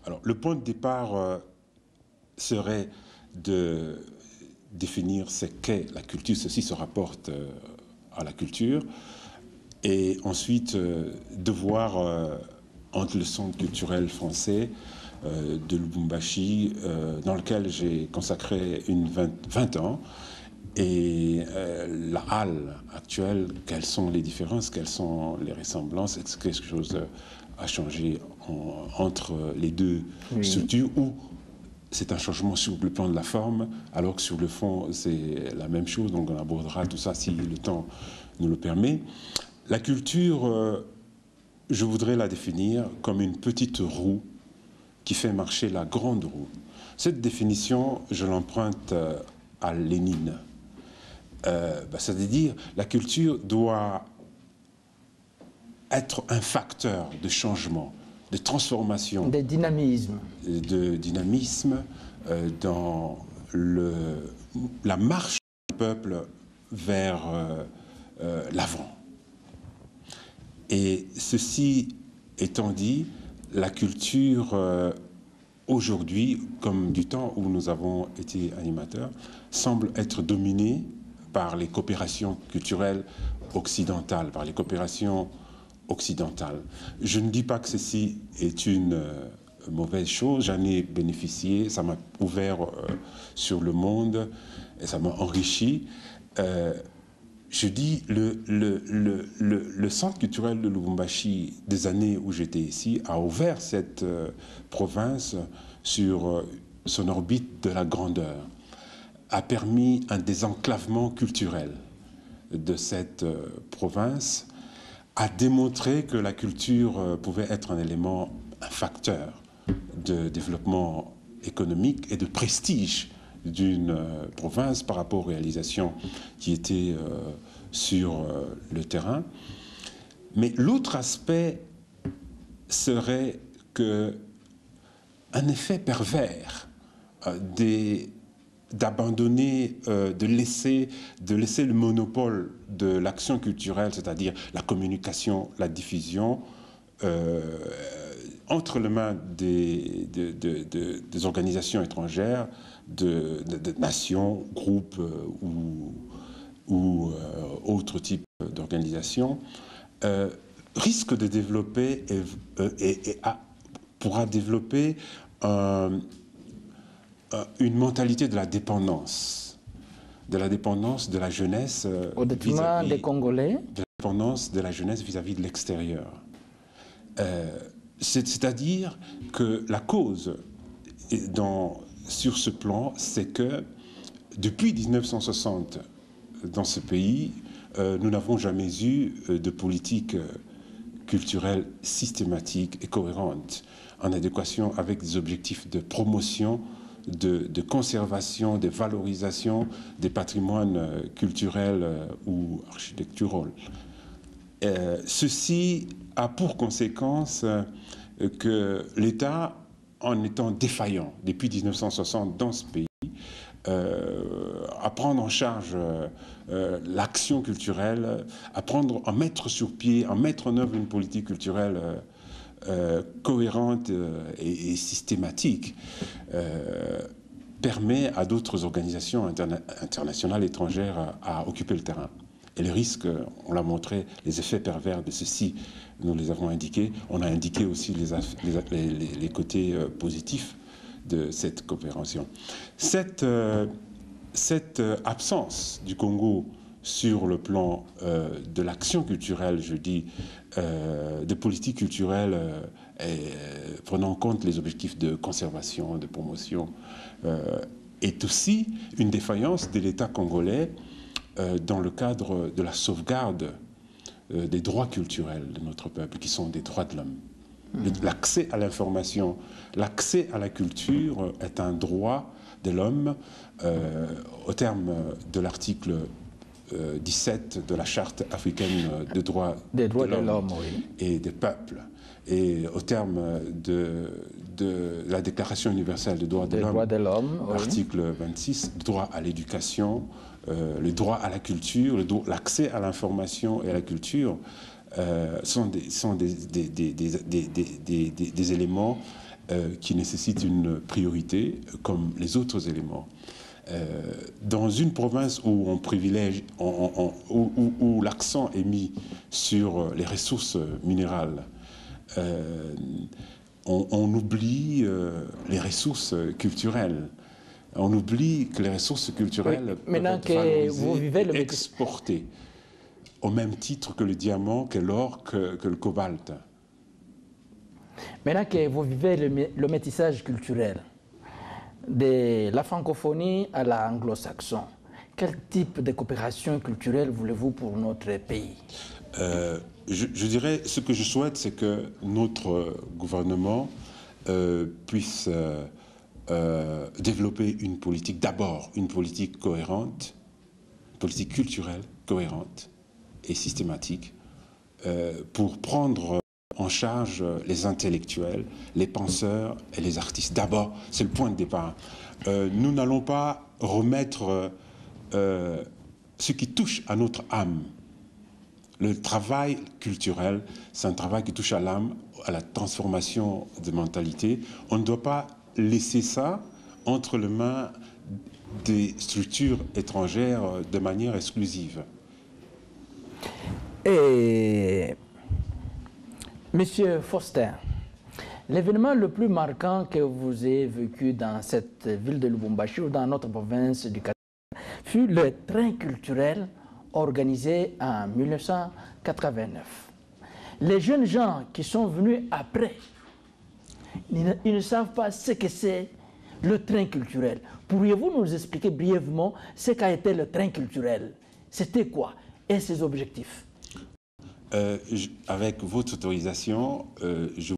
Alors, le point de départ serait de définir ce qu'est la culture. Ceci se rapporte à la culture. Et ensuite, de voir entre le centre culturel français de Lubumbashi, dans lequel j'ai consacré 20 ans, et la halle actuelle, quelles sont les différences, quelles sont les ressemblances, est-ce que quelque chose a changé entre les deux structures, ou c'est un changement sur le plan de la forme, alors que sur le fond, c'est la même chose. Donc on abordera tout ça si le temps nous le permet. La culture, je voudrais la définir comme une petite roue qui fait marcher la grande roue. Cette définition, je l'emprunte à Lénine. C'est-à-dire, la culture doit être un facteur de changement, de transformation. De dynamisme. De dynamisme dans la marche du peuple vers l'avant. Et ceci étant dit, la culture aujourd'hui, comme du temps où nous avons été animateurs, semble être dominée par les coopérations culturelles occidentales, par les coopérations occidentales. Je ne dis pas que ceci est une mauvaise chose, j'en ai bénéficié, ça m'a ouvert sur le monde et ça m'a enrichi. Je dis, le centre culturel de Lubumbashi, des années où j'étais ici, a ouvert cette province sur son orbite de la grandeur, a permis un désenclavement culturel de cette province, a démontré que la culture pouvait être un élément, un facteur de développement économique et de prestige d'une province par rapport aux réalisations qui étaient sur le terrain. Mais l'autre aspect serait que un effet pervers d'abandonner, de laisser le monopole de l'action culturelle, c'est-à-dire la communication, la diffusion, entre les mains des organisations étrangères, de nations, groupes ou autres types d'organisations, risque de développer et pourra développer une mentalité de la dépendance de la jeunesse au détriment des Congolais, de la dépendance de la jeunesse vis-à-vis de l'extérieur. C'est-à-dire que la cause sur ce plan, c'est que depuis 1960, dans ce pays, nous n'avons jamais eu de politique culturelle systématique et cohérente en adéquation avec des objectifs de promotion, de conservation, de valorisation des patrimoines culturels ou architecturaux. Ceci a pour conséquence que l'État, en étant défaillant depuis 1960 dans ce pays, à prendre en charge l'action culturelle, à mettre sur pied, à mettre en œuvre une politique culturelle cohérente et systématique, permet à d'autres organisations internationales étrangères à occuper le terrain. Et les risques, on l'a montré, les effets pervers de ceci, nous les avons indiqués. On a indiqué aussi les côtés positifs de cette coopération. Cette absence du Congo sur le plan de l'action culturelle, je dis, de politique culturelle, prenant en compte les objectifs de conservation, de promotion, est aussi une défaillance de l'État congolais dans le cadre de la sauvegarde des droits culturels de notre peuple, qui sont des droits de l'homme. L'accès à l'information, l'accès à la culture est un droit de l'homme au terme de l'article 17 de la Charte africaine des droits de l'homme et des peuples, et au terme de la Déclaration universelle des droits de l'homme, article 26, le droit à l'éducation, le droit à la culture, l'accès à l'information et à la culture sont des éléments qui nécessite une priorité comme les autres éléments. Dans une province où on privilège, où l'accent est mis sur les ressources minérales, on oublie les ressources culturelles. On oublie que les ressources culturelles peuvent être valorisées et exportées au même titre que le diamant, que l'or, que le cobalt. Maintenant que vous vivez le métissage culturel, de la francophonie à l'anglo-saxon, quel type de coopération culturelle voulez-vous pour notre pays? Je dirais, ce que je souhaite, c'est que notre gouvernement puisse développer une politique, d'abord une politique cohérente, une politique culturelle cohérente et systématique, pour prendre en charge les intellectuels, les penseurs et les artistes. D'abord, c'est le point de départ. Nous n'allons pas remettre ce qui touche à notre âme. Le travail culturel, c'est un travail qui touche à l'âme, à la transformation de mentalité. On ne doit pas laisser ça entre les mains des structures étrangères de manière exclusive. Et Monsieur Foster, l'événement le plus marquant que vous ayez vécu dans cette ville de Lubumbashi ou dans notre province du Katanga fut le train culturel organisé en 1989. Les jeunes gens qui sont venus après, ils ne savent pas ce que c'est le train culturel. Pourriez-vous nous expliquer brièvement ce qu'a été le train culturel? C'était quoi et ses objectifs? Avec votre autorisation, je